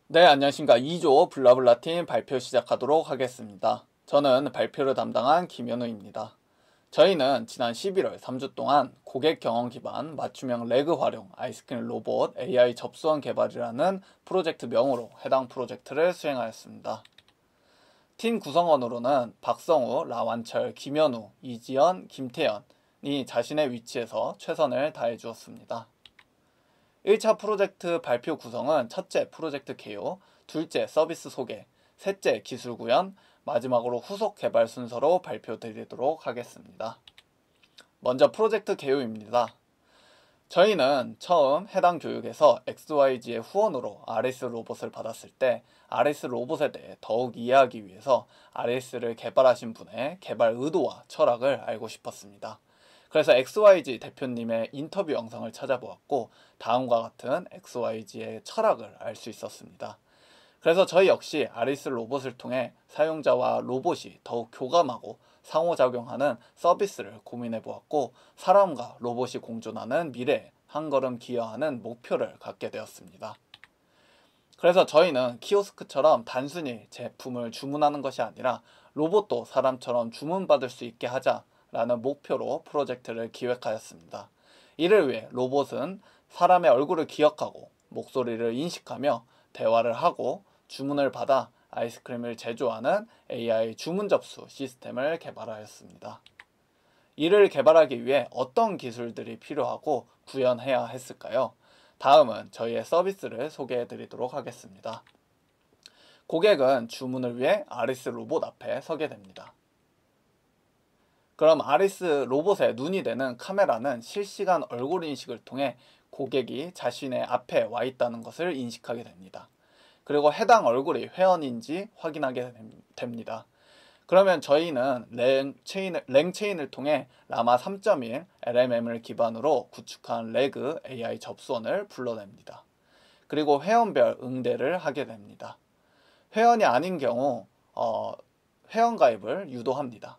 네, 안녕하십니까. 2조 블라블라팀 발표 시작하도록 하겠습니다. 저는 발표를 담당한 김현우입니다. 저희는 지난 11월 3주 동안 고객 경험 기반 맞춤형 레그 활용 아이스크림 로봇 AI 접수원 개발이라는 프로젝트 명으로 해당 프로젝트를 수행하였습니다. 팀 구성원으로는 박성우, 라완철, 김현우, 이지연, 김태연이 자신의 위치에서 최선을 다해 주었습니다. 1차 프로젝트 발표 구성은 첫째 프로젝트 개요, 둘째 서비스 소개, 셋째 기술 구현, 마지막으로 후속 개발 순서로 발표드리도록 하겠습니다. 먼저 프로젝트 개요입니다. 저희는 처음 해당 교육에서 XYG의 후원으로 RS 로봇을 받았을 때 RS 로봇에 대해 더욱 이해하기 위해서 RS를 개발하신 분의 개발 의도와 철학을 알고 싶었습니다. 그래서 XYG 대표님의 인터뷰 영상을 찾아보았고 다음과 같은 XYG의 철학을 알 수 있었습니다. 그래서 저희 역시 RS 로봇을 통해 사용자와 로봇이 더욱 교감하고 상호작용하는 서비스를 고민해 보았고 사람과 로봇이 공존하는 미래에 한 걸음 기여하는 목표를 갖게 되었습니다. 그래서 저희는 키오스크처럼 단순히 제품을 주문하는 것이 아니라 로봇도 사람처럼 주문받을 수 있게 하자라는 목표로 프로젝트를 기획하였습니다. 이를 위해 로봇은 사람의 얼굴을 기억하고 목소리를 인식하며 대화를 하고 주문을 받아 아이스크림을 제조하는 AI 주문 접수 시스템을 개발하였습니다. 이를 개발하기 위해 어떤 기술들이 필요하고 구현해야 했을까요? 다음은 저희의 서비스를 소개해 드리도록 하겠습니다. 고객은 주문을 위해 아리스 로봇 앞에 서게 됩니다. 그럼 아리스 로봇의 눈이 되는 카메라는 실시간 얼굴 인식을 통해 고객이 자신의 앞에 와 있다는 것을 인식하게 됩니다. 그리고 해당 얼굴이 회원인지 확인하게 됩니다. 그러면 저희는 랭체인을 통해 라마 3.1 LMM을 기반으로 구축한 레그 AI 접수원을 불러냅니다. 그리고 회원별 응대를 하게 됩니다. 회원이 아닌 경우 회원가입을 유도합니다.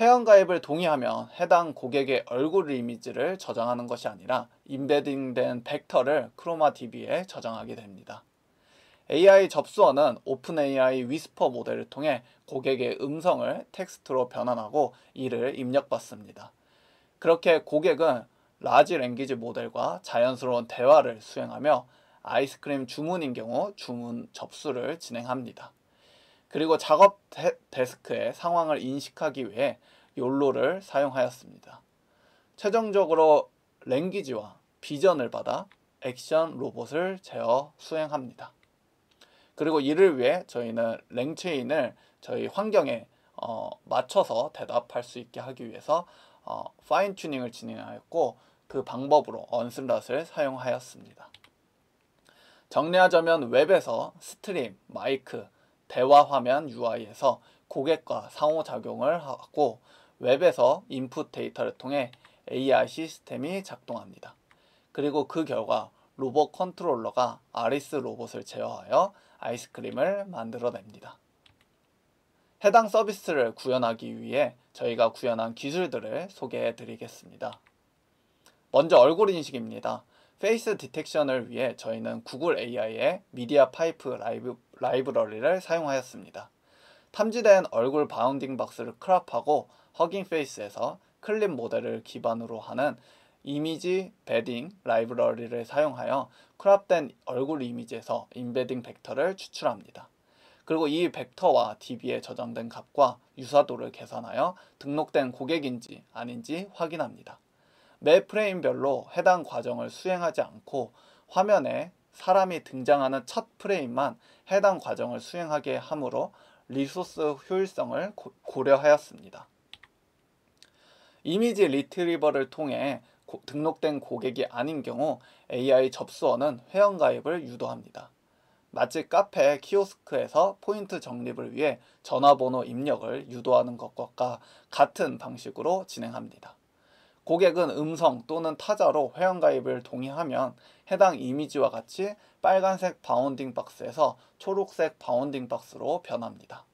회원가입을 동의하면 해당 고객의 얼굴 이미지를 저장하는 것이 아니라 임베딩된 벡터를 크로마DB에 저장하게 됩니다. AI 접수원은 오픈AI 위스퍼 모델을 통해 고객의 음성을 텍스트로 변환하고 이를 입력받습니다. 그렇게 고객은 라지 랭귀지 모델과 자연스러운 대화를 수행하며 아이스크림 주문인 경우 주문 접수를 진행합니다. 그리고 작업 데스크의 상황을 인식하기 위해 욜로를 사용하였습니다. 최종적으로 랭귀지와 비전을 받아 액션 로봇을 제어 수행합니다. 그리고 이를 위해 저희는 랭체인을 저희 환경에 맞춰서 대답할 수 있게 하기 위해서 파인 튜닝을 진행하였고 그 방법으로 언슬럿을 사용하였습니다. 정리하자면 웹에서 스트림, 마이크, 대화 화면 UI에서 고객과 상호작용을 하고 웹에서 인풋 데이터를 통해 AI 시스템이 작동합니다. 그리고 그 결과 로봇 컨트롤러가 아리스 로봇을 제어하여 아이스크림을 만들어냅니다. 해당 서비스를 구현하기 위해 저희가 구현한 기술들을 소개해 드리겠습니다. 먼저 얼굴 인식입니다. 페이스 디텍션을 위해 저희는 구글 AI의 미디어 파이프 라이브러리를 사용하였습니다. 탐지된 얼굴 바운딩 박스를 크롭하고 허깅 페이스에서 클립 모델을 기반으로 하는 이미지 베딩 라이브러리를 사용하여 크롭된 얼굴 이미지에서 임베딩 벡터를 추출합니다. 그리고 이 벡터와 DB에 저장된 값과 유사도를 계산하여 등록된 고객인지 아닌지 확인합니다. 매 프레임별로 해당 과정을 수행하지 않고 화면에 사람이 등장하는 첫 프레임만 해당 과정을 수행하게 하므로 리소스 효율성을 고려하였습니다. 이미지 리트리버를 통해 등록된 고객이 아닌 경우 AI 접수원은 회원가입을 유도합니다. 마치 카페 키오스크에서 포인트 적립을 위해 전화번호 입력을 유도하는 것과 같은 방식으로 진행합니다. 고객은 음성 또는 타자로 회원가입을 동의하면 해당 이미지와 같이 빨간색 바운딩 박스에서 초록색 바운딩 박스로 변합니다.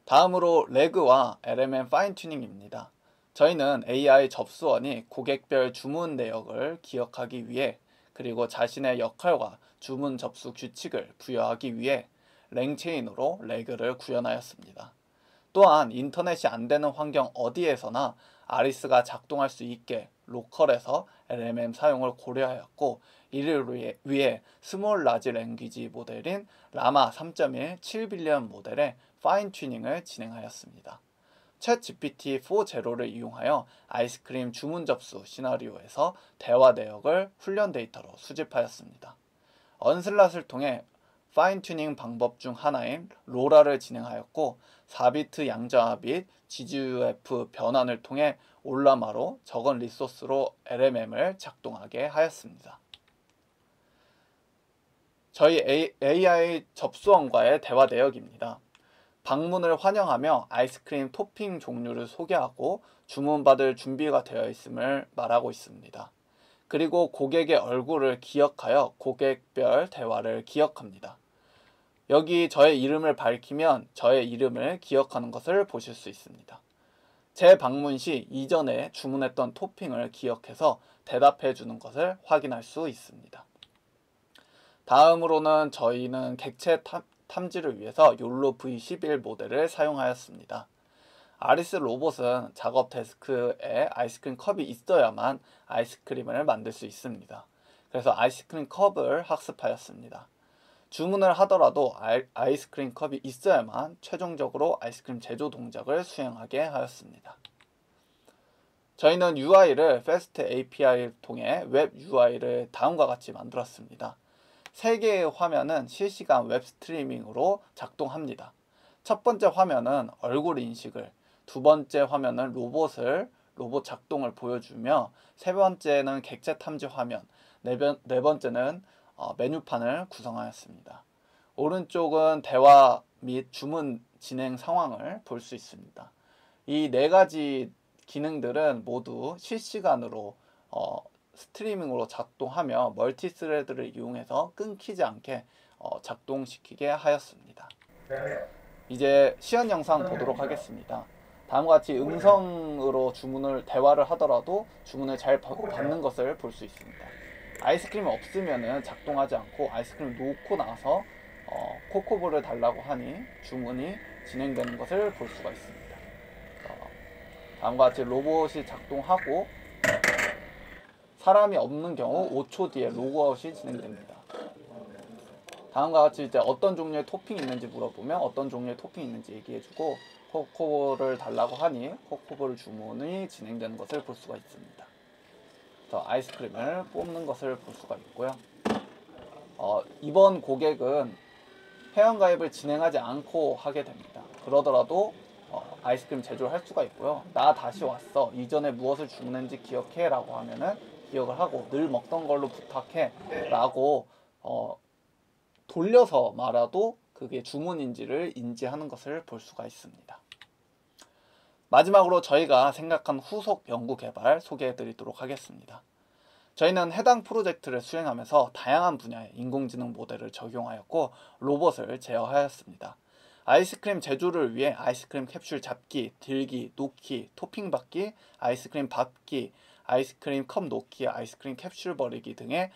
다음으로 레그와 LMM 파인 튜닝입니다. 저희는 AI 접수원이 고객별 주문 내역을 기억하기 위해 그리고 자신의 역할과 주문 접수 규칙을 부여하기 위해 랭체인으로 레그를 구현하였습니다. 또한 인터넷이 안 되는 환경 어디에서나 아리스가 작동할 수 있게 로컬에서 LMM 사용을 고려하였고, 이를 위해 스몰 라지 랭귀지 모델인 라마 3.1 7빌리언 모델의 파인 튜닝을 진행하였습니다. 챗 GPT-4.0를 이용하여 아이스크림 주문 접수 시나리오에서 대화 내역을 훈련 데이터로 수집하였습니다. 언슬랏을 통해 파인 튜닝 방법 중 하나인 로라를 진행하였고, 4비트 양자화 및 GGUF 변환을 통해 올라마로 적은 리소스로 LMM을 작동하게 하였습니다. 저희 AI 접수원과의 대화 내역입니다. 방문을 환영하며 아이스크림 토핑 종류를 소개하고 주문받을 준비가 되어 있음을 말하고 있습니다. 그리고 고객의 얼굴을 기억하여 고객별 대화를 기억합니다. 여기 저의 이름을 밝히면 저의 이름을 기억하는 것을 보실 수 있습니다. 제 방문 시 이전에 주문했던 토핑을 기억해서 대답해 주는 것을 확인할 수 있습니다. 다음으로는 저희는 객체 탐지를 위해서 욜로 V11 모델을 사용하였습니다. 아리스 로봇은 작업 데스크에 아이스크림 컵이 있어야만 아이스크림을 만들 수 있습니다. 그래서 아이스크림 컵을 학습하였습니다. 주문을 하더라도 아이스크림 컵이 있어야만 최종적으로 아이스크림 제조 동작을 수행하게 하였습니다. 저희는 UI를 FAST API를 통해 웹 UI를 다음과 같이 만들었습니다. 3개의 화면은 실시간 웹 스트리밍으로 작동합니다. 첫 번째 화면은 얼굴 인식을, 두 번째 화면은 로봇 작동을 보여주며, 세 번째는 객체 탐지 화면, 네 번째는 메뉴판을 구성하였습니다. 오른쪽은 대화 및 주문 진행 상황을 볼 수 있습니다. 이 4가지 기능들은 모두 실시간으로 스트리밍으로 작동하며 멀티스레드를 이용해서 끊기지 않게 작동시키게 하였습니다. 이제 시연 영상 보도록 하겠습니다. 다음과 같이 음성으로 대화를 하더라도 주문을 잘 받는 것을 볼 수 있습니다. 아이스크림이 없으면 작동하지 않고 아이스크림 놓고 나서 코코볼을 달라고 하니 주문이 진행되는 것을 볼 수가 있습니다. 다음과 같이 로봇이 작동하고 사람이 없는 경우 5초 뒤에 로그아웃이 진행됩니다. 다음과 같이 이제 어떤 종류의 토핑이 있는지 물어보면 어떤 종류의 토핑이 있는지 얘기해주고, 코코볼을 달라고 하니 코코볼 주문이 진행되는 것을 볼 수가 있습니다. 아이스크림을 뽑는 것을 볼 수가 있고요. 이번 고객은 회원가입을 진행하지 않고 하게 됩니다. 그러더라도 아이스크림 제조를 할 수가 있고요. 나 다시 왔어, 이전에 무엇을 주문했는지 기억해 라고 하면은 기억을 하고, 늘 먹던 걸로 부탁해 라고 돌려서 말아도 그게 주문인지를 인지하는 것을 볼 수가 있습니다. 마지막으로 저희가 생각한 후속 연구 개발 소개해 드리도록 하겠습니다. 저희는 해당 프로젝트를 수행하면서 다양한 분야의 인공지능 모델을 적용하였고 로봇을 제어하였습니다. 아이스크림 제조를 위해 아이스크림 캡슐 잡기, 들기, 놓기, 토핑 받기, 아이스크림 밟기, 아이스크림 컵 놓기, 아이스크림 캡슐 버리기 등의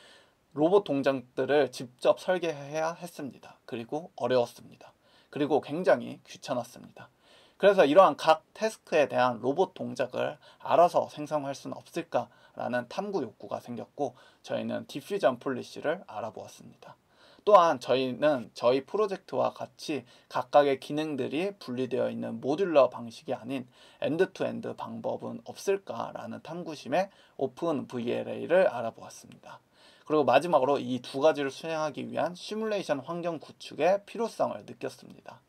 로봇 동작들을 직접 설계해야 했습니다. 그리고 어려웠습니다. 그리고 굉장히 귀찮았습니다. 그래서 이러한 각 태스크에 대한 로봇 동작을 알아서 생성할 수는 없을까라는 탐구 욕구가 생겼고, 저희는 디퓨전 폴리시를 알아보았습니다. 또한 저희는 저희 프로젝트와 같이 각각의 기능들이 분리되어 있는 모듈러 방식이 아닌 엔드-투-엔드 방법은 없을까라는 탐구심에 오픈 VLA를 알아보았습니다. 그리고 마지막으로 이 2가지를 수행하기 위한 시뮬레이션 환경 구축의 필요성을 느꼈습니다.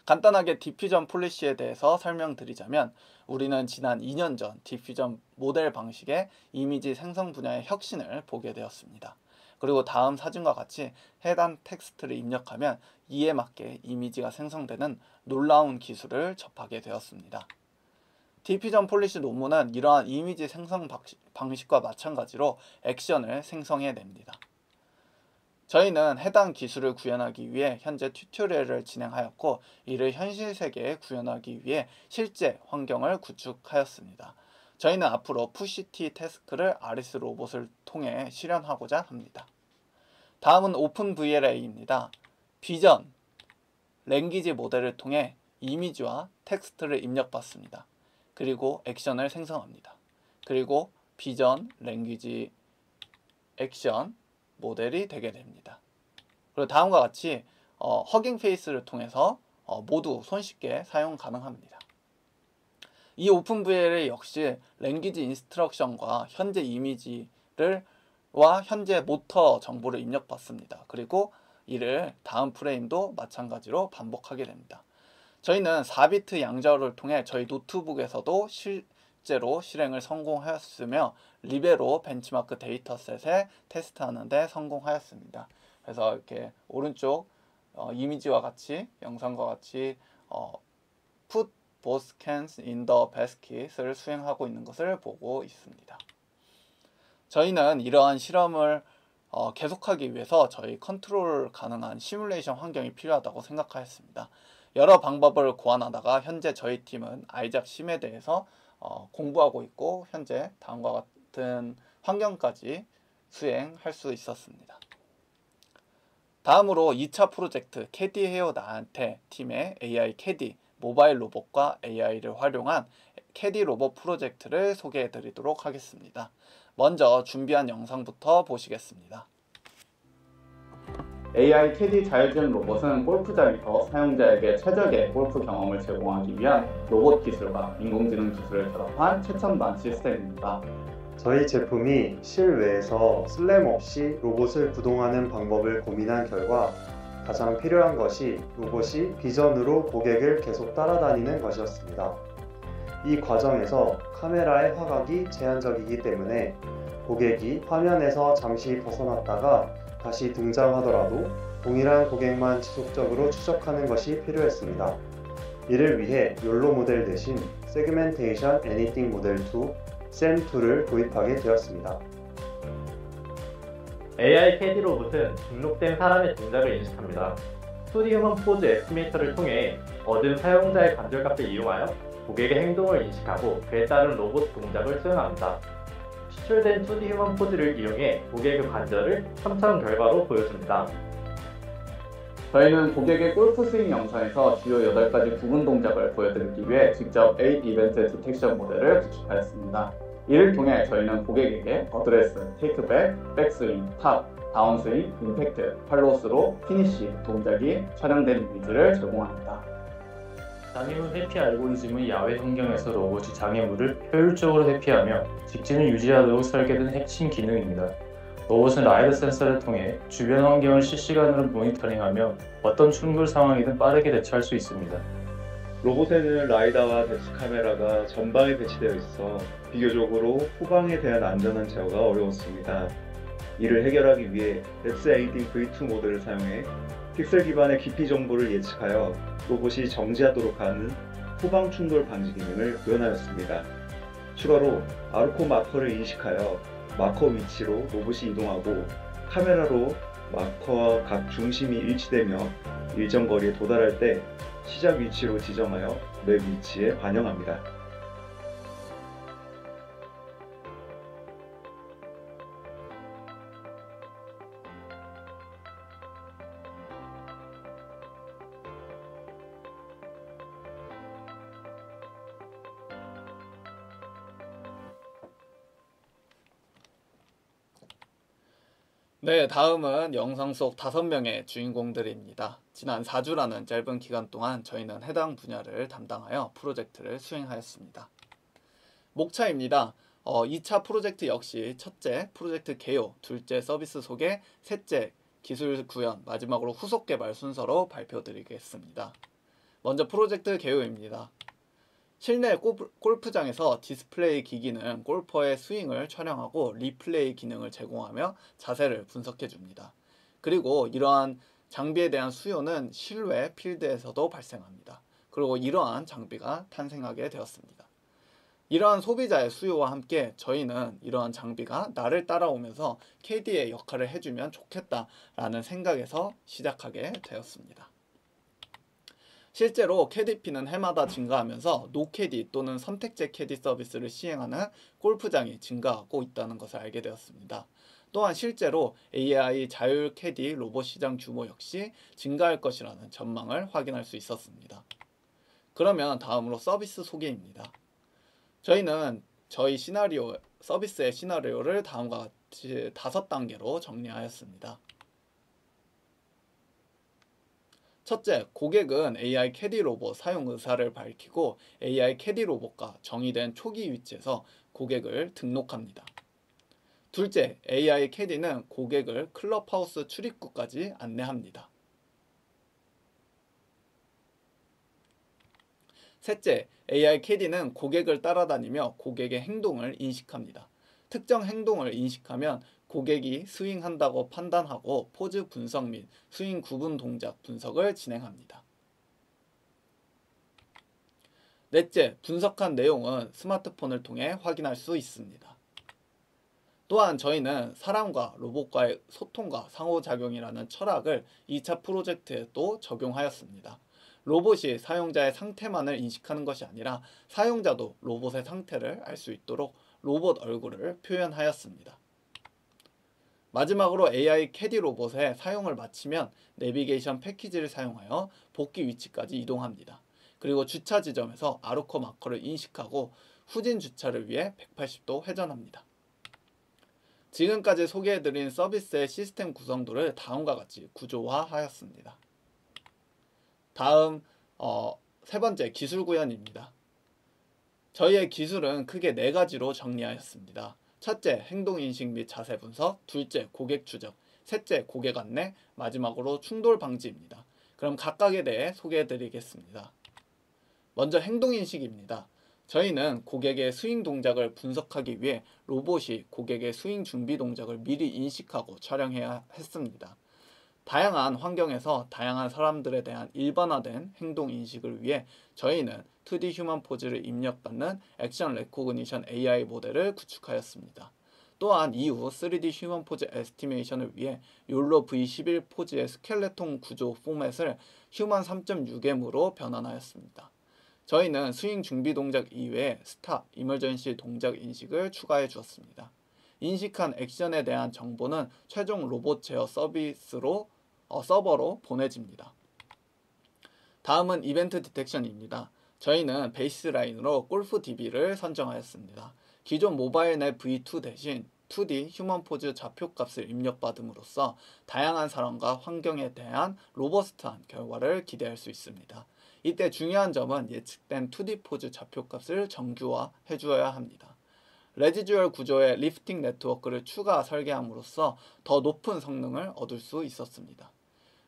간단하게 디퓨전 폴리시에 대해서 설명드리자면, 우리는 지난 2년 전 디퓨전 모델 방식의 이미지 생성 분야의 혁신을 보게 되었습니다. 그리고 다음 사진과 같이 해당 텍스트를 입력하면 이에 맞게 이미지가 생성되는 놀라운 기술을 접하게 되었습니다. 디퓨전 폴리시 논문은 이러한 이미지 생성 방식과 마찬가지로 액션을 생성해냅니다. 저희는 해당 기술을 구현하기 위해 현재 튜토리얼을 진행하였고, 이를 현실 세계에 구현하기 위해 실제 환경을 구축하였습니다. 저희는 앞으로 푸시T 태스크를 아리스 로봇을 통해 실현하고자 합니다. 다음은 오픈VLA입니다. 비전, 랭귀지 모델을 통해 이미지와 텍스트를 입력받습니다. 그리고 액션을 생성합니다. 그리고 비전, 랭귀지, 액션 모델이 되게 됩니다. 그리고 다음과 같이 허깅 페이스를 통해서 모두 손쉽게 사용 가능합니다. 이 오픈VLA 역시 랭귀지 인스트럭션과 현재 이미지와 현재 모터 정보를 입력받습니다. 그리고 이를 다음 프레임도 마찬가지로 반복하게 됩니다. 저희는 4비트 양자어를 통해 저희 노트북에서도 실제로 실행을 성공하였으며 리베로 벤치마크 데이터셋에 테스트하는 데 성공하였습니다. 그래서 이렇게 오른쪽 이미지와 같이 영상과 같이 put both scans in the basket을 수행하고 있는 것을 보고 있습니다. 저희는 이러한 실험을 계속하기 위해서 저희 컨트롤 가능한 시뮬레이션 환경이 필요하다고 생각하였습니다. 여러 방법을 고안하다가 현재 저희 팀은 아이작 심에 대해서 공부하고 있고 현재 다음과 같은 환경까지 수행할 수 있었습니다. 다음으로 2차 프로젝트 캐디 헤어 나한테 팀의 AI 캐디 모바일 로봇과 AI를 활용한 캐디 로봇 프로젝트를 소개해 드리도록 하겠습니다. 먼저 준비한 영상부터 보시겠습니다. AI 캐디 자율주행 로봇은 골프장에서 사용자에게 최적의 골프 경험을 제공하기 위한 로봇 기술과 인공지능 기술을 결합한 최첨단 시스템입니다. 저희 제품이 실외에서 슬램 없이 로봇을 구동하는 방법을 고민한 결과 가장 필요한 것이 로봇이 비전으로 고객을 계속 따라다니는 것이었습니다. 이 과정에서 카메라의 화각이 제한적이기 때문에 고객이 화면에서 잠시 벗어났다가 다시 등장하더라도 동일한 고객만 지속적으로 추적하는 것이 필요했습니다. 이를 위해 욜로 모델 대신 세그멘테이션 애니띵 모델 2, SAM2를 도입하게 되었습니다. AI 캐디 로봇은 등록된 사람의 동작을 인식합니다. 2D 휴먼 포즈 에스티메이터를 통해 얻은 사용자의 관절값을 이용하여 고객의 행동을 인식하고 그에 따른 로봇 동작을 수행합니다. 추출된 2D 휴먼 포즈를 이용해 고객의 관절을 3차원 결과로 보여줍니다. 저희는 고객의 골프 스윙 영상에서 주요 8가지 구분 동작을 보여드리기 위해 직접 8 이벤트 디텍션 모델을 구축하였습니다. 이를 통해 저희는 고객에게 어드레스, 테이크백, 백스윙, 탑, 다운스윙, 임팩트, 팔로우스로, 피니쉬 동작이 촬영된 이미지를 제공합니다. 장애물 회피 알고리즘은 야외 환경에서 로봇이 장애물을 효율적으로 회피하며 직진을 유지하도록 설계된 핵심 기능입니다. 로봇은 라이더 센서를 통해 주변 환경을 실시간으로 모니터링하며 어떤 충돌 상황이든 빠르게 대처할 수 있습니다. 로봇에는 라이다와 대치 카메라가 전방에 배치되어 있어 비교적으로 후방에 대한 안전한 제어가 어려웠습니다. 이를 해결하기 위해 SAD V2 모델을 사용해 픽셀 기반의 깊이 정보를 예측하여 로봇이 정지하도록 하는 후방 충돌 방지 기능을 구현하였습니다. 추가로 아르코 마커를 인식하여 마커 위치로 로봇이 이동하고 카메라로 마커와 각 중심이 일치되며 일정 거리에 도달할 때 시작 위치로 지정하여 맵 위치에 반영합니다. 네, 다음은 영상 속 5명의 주인공들입니다. 지난 4주라는 짧은 기간 동안 저희는 해당 분야를 담당하여 프로젝트를 수행하였습니다. 목차입니다. 2차 프로젝트 역시 첫째 프로젝트 개요, 둘째 서비스 소개, 셋째 기술 구현, 마지막으로 후속 개발 순서로 발표드리겠습니다. 먼저 프로젝트 개요입니다. 실내 골프장에서 디스플레이 기기는 골퍼의 스윙을 촬영하고 리플레이 기능을 제공하며 자세를 분석해 줍니다. 그리고 이러한 장비에 대한 수요는 실외 필드에서도 발생합니다. 그리고 이러한 장비가 탄생하게 되었습니다. 이러한 소비자의 수요와 함께 저희는 이러한 장비가 나를 따라오면서 KD의 역할을 해주면 좋겠다라는 생각에서 시작하게 되었습니다. 실제로 캐디피는 해마다 증가하면서 노캐디 또는 선택제 캐디 서비스를 시행하는 골프장이 증가하고 있다는 것을 알게 되었습니다. 또한 실제로 AI 자율 캐디 로봇 시장 규모 역시 증가할 것이라는 전망을 확인할 수 있었습니다. 그러면 다음으로 서비스 소개입니다. 저희는 저희 서비스의 시나리오를 다음과 같이 5단계로 정리하였습니다. 첫째, 고객은 AI 캐디 로봇 사용 의사를 밝히고 AI 캐디 로봇과 정의된 초기 위치에서 고객을 등록합니다. 둘째, AI 캐디는 고객을 클럽하우스 출입구까지 안내합니다. 셋째, AI 캐디는 고객을 따라다니며 고객의 행동을 인식합니다. 특정 행동을 인식하면 고객이 스윙한다고 판단하고 포즈 분석 및 스윙 구분 동작 분석을 진행합니다. 넷째, 분석한 내용은 스마트폰을 통해 확인할 수 있습니다. 또한 저희는 사람과 로봇과의 소통과 상호작용이라는 철학을 2차 프로젝트에도 적용하였습니다. 로봇이 사용자의 상태만을 인식하는 것이 아니라 사용자도 로봇의 상태를 알 수 있도록 로봇 얼굴을 표현하였습니다. 마지막으로 AI 캐디 로봇의 사용을 마치면 내비게이션 패키지를 사용하여 복귀 위치까지 이동합니다. 그리고 주차 지점에서 아르코 마커를 인식하고 후진 주차를 위해 180도 회전합니다. 지금까지 소개해드린 서비스의 시스템 구성도를 다음과 같이 구조화하였습니다. 다음 세 번째 기술 구현입니다. 저희의 기술은 크게 4가지로 정리하였습니다. 첫째, 행동인식 및 자세 분석, 둘째, 고객 추적, 셋째, 고객 안내, 마지막으로 충돌 방지입니다. 그럼 각각에 대해 소개해드리겠습니다. 먼저 행동인식입니다. 저희는 고객의 스윙 동작을 분석하기 위해 로봇이 고객의 스윙 준비 동작을 미리 인식하고 촬영해야 했습니다. 다양한 환경에서 다양한 사람들에 대한 일반화된 행동 인식을 위해 저희는 2D 휴먼 포즈를 입력받는 액션 레코그니션 AI 모델을 구축하였습니다. 또한 이후 3D 휴먼 포즈 에스티메이션을 위해 욜로 V11 포즈의 스켈레톤 구조 포맷을 휴먼 3.6M으로 변환하였습니다. 저희는 스윙 준비 동작 이외에 스탑, 이머전시 동작 인식을 추가해 주었습니다. 인식한 액션에 대한 정보는 최종 로봇 제어 서버로 보내집니다. 다음은 이벤트 디텍션입니다. 저희는 베이스라인으로 골프DB를 선정하였습니다. 기존 모바일넷 V2 대신 2D 휴먼 포즈 좌표값을 입력받음으로써 다양한 사람과 환경에 대한 로버스트한 결과를 기대할 수 있습니다. 이때 중요한 점은 예측된 2D 포즈 좌표값을 정규화해 주어야 합니다. 레지듀얼 구조의 리프팅 네트워크를 추가 설계함으로써 더 높은 성능을 얻을 수 있었습니다.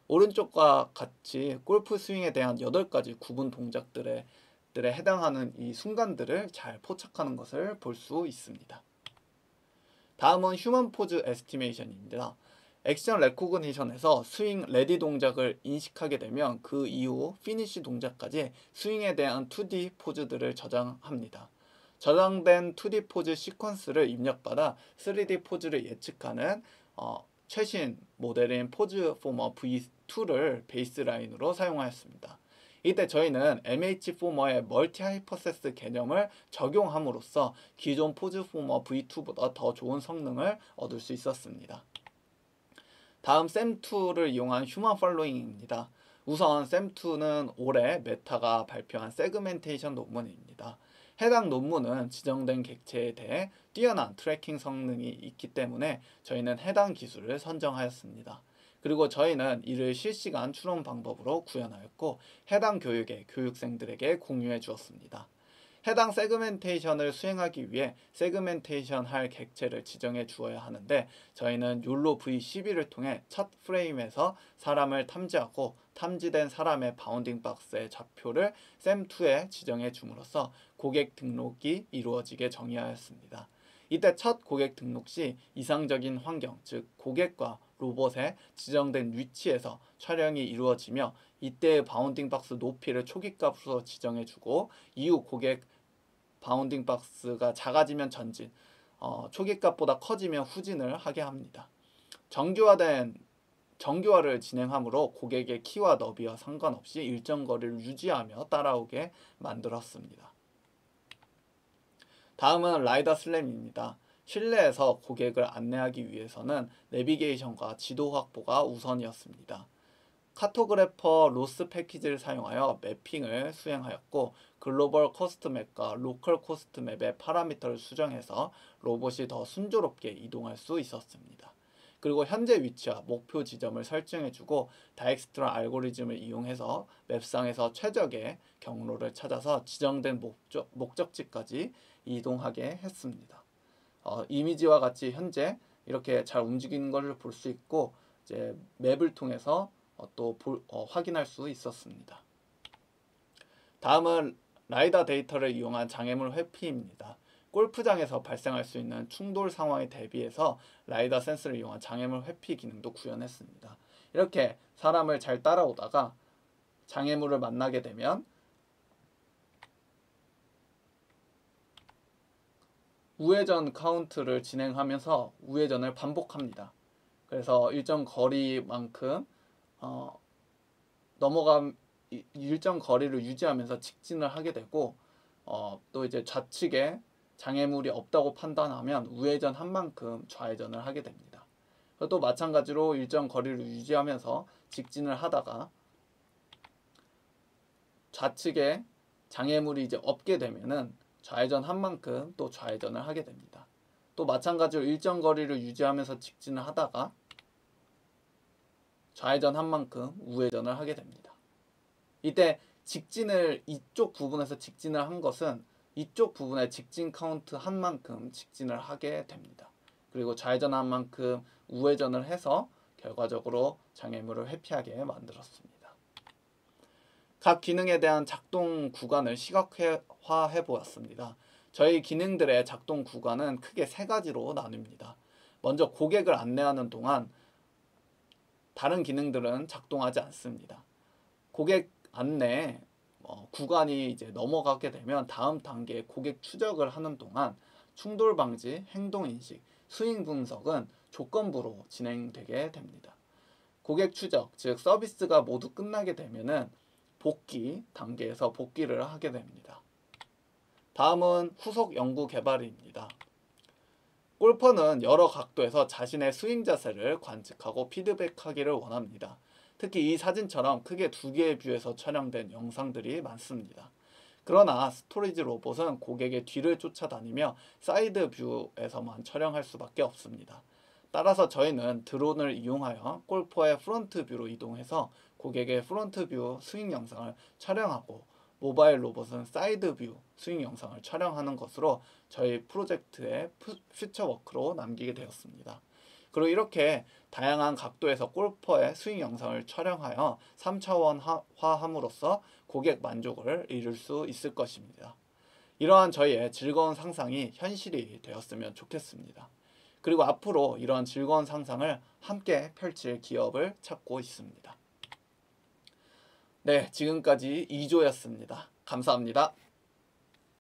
오른쪽과 같이 골프 스윙에 대한 8가지 구분 동작들에 해당하는 이 순간들을 잘 포착하는 것을 볼 수 있습니다. 다음은 휴먼 포즈 에스티메이션입니다. 액션 레코그니션에서 스윙 레디 동작을 인식하게 되면 그 이후 피니시 동작까지 스윙에 대한 2D 포즈들을 저장합니다. 저장된 2D 포즈 시퀀스를 입력받아 3D 포즈를 예측하는 최신 모델인 포즈 포머 V2를 베이스라인으로 사용하였습니다. 이때 저희는 MH 포머의 멀티 하이퍼세스 개념을 적용함으로써 기존 포즈 포머 V2보다 더 좋은 성능을 얻을 수 있었습니다. 다음 샘2를 이용한 휴먼 팔로잉입니다. 우선 샘2는 올해 메타가 발표한 세그멘테이션 논문입니다. 해당 논문은 지정된 객체에 대해 뛰어난 트래킹 성능이 있기 때문에 저희는 해당 기술을 선정하였습니다. 그리고 저희는 이를 실시간 추론 방법으로 구현하였고 해당 교육의 교육생들에게 공유해 주었습니다. 해당 세그멘테이션을 수행하기 위해 세그멘테이션 할 객체를 지정해 주어야 하는데 저희는 욜로 V11을 통해 첫 프레임에서 사람을 탐지하고 탐지된 사람의 바운딩 박스의 좌표를 샘2에 지정해 줌으로써 고객 등록이 이루어지게 정의하였습니다. 이때 첫 고객 등록 시 이상적인 환경, 즉 고객과 로봇의 지정된 위치에서 촬영이 이루어지며 이때의 바운딩 박스 높이를 초기값으로 지정해주고 이후 고객 바운딩 박스가 작아지면 전진, 초기값보다 커지면 후진을 하게 합니다. 정규화된 정교화를 진행함으로 고객의 키와 너비와 상관없이 일정 거리를 유지하며 따라오게 만들었습니다. 다음은 라이더 슬램입니다. 실내에서 고객을 안내하기 위해서는 내비게이션과 지도 확보가 우선이었습니다. 카토그래퍼 로스 패키지를 사용하여 매핑을 수행하였고 글로벌 코스트 맵과 로컬 코스트 맵의 파라미터를 수정해서 로봇이 더 순조롭게 이동할 수 있었습니다. 그리고 현재 위치와 목표 지점을 설정해주고 다익스트라 알고리즘을 이용해서 맵상에서 최적의 경로를 찾아서 지정된 목적지까지 이동하게 했습니다. 이미지와 같이 현재 이렇게 잘 움직이는 것을 볼 수 있고 이제 맵을 통해서 확인할 수 있었습니다. 다음은 라이다 데이터를 이용한 장애물 회피입니다. 골프장에서 발생할 수 있는 충돌 상황에 대비해서 라이다 센서를 이용한 장애물 회피 기능도 구현했습니다. 이렇게 사람을 잘 따라오다가 장애물을 만나게 되면 우회전 카운트를 진행하면서 우회전을 반복합니다. 그래서 일정 거리만큼 일정 거리를 유지하면서 직진을 하게 되고 또 이제 좌측에 장애물이 없다고 판단하면 우회전한 만큼 좌회전을 하게 됩니다. 또 마찬가지로 일정 거리를 유지하면서 직진을 하다가 좌측에 장애물이 이제 없게 되면은 좌회전한 만큼 또 좌회전을 하게 됩니다. 또 마찬가지로 일정 거리를 유지하면서 직진을 하다가 좌회전한 만큼 우회전을 하게 됩니다. 이때 이쪽 부분에서 직진을 한 것은 이쪽 부분에 직진 카운트 한 만큼 직진을 하게 됩니다. 그리고 좌회전한 만큼 우회전을 해서 결과적으로 장애물을 회피하게 만들었습니다. 각 기능에 대한 작동 구간을 시각화해 보았습니다. 저희 기능들의 작동 구간은 크게 세 가지로 나뉩니다. 먼저 고객을 안내하는 동안 다른 기능들은 작동하지 않습니다. 고객 안내 구간이 이제 넘어가게 되면 다음 단계에 고객 추적을 하는 동안 충돌 방지, 행동 인식, 스윙 분석은 조건부로 진행되게 됩니다. 고객 추적, 즉 서비스가 모두 끝나게 되면은 복귀 단계에서 복귀를 하게 됩니다. 다음은 후속 연구 개발입니다. 골퍼는 여러 각도에서 자신의 스윙 자세를 관측하고 피드백하기를 원합니다. 특히 이 사진처럼 크게 두 개의 뷰에서 촬영된 영상들이 많습니다. 그러나 스토리지 로봇은 고객의 뒤를 쫓아다니며 사이드 뷰에서만 촬영할 수밖에 없습니다. 따라서 저희는 드론을 이용하여 골퍼의 프론트 뷰로 이동해서 고객의 프론트 뷰 스윙 영상을 촬영하고 모바일 로봇은 사이드 뷰 스윙 영상을 촬영하는 것으로 저희 프로젝트의 퓨처워크로 남기게 되었습니다. 그리고 이렇게 다양한 각도에서 골퍼의 스윙 영상을 촬영하여 3차원화함으로써 고객 만족을 이룰 수 있을 것입니다. 이러한 저희의 즐거운 상상이 현실이 되었으면 좋겠습니다. 그리고 앞으로 이러한 즐거운 상상을 함께 펼칠 기업을 찾고 있습니다. 네, 지금까지 2조였습니다. 감사합니다.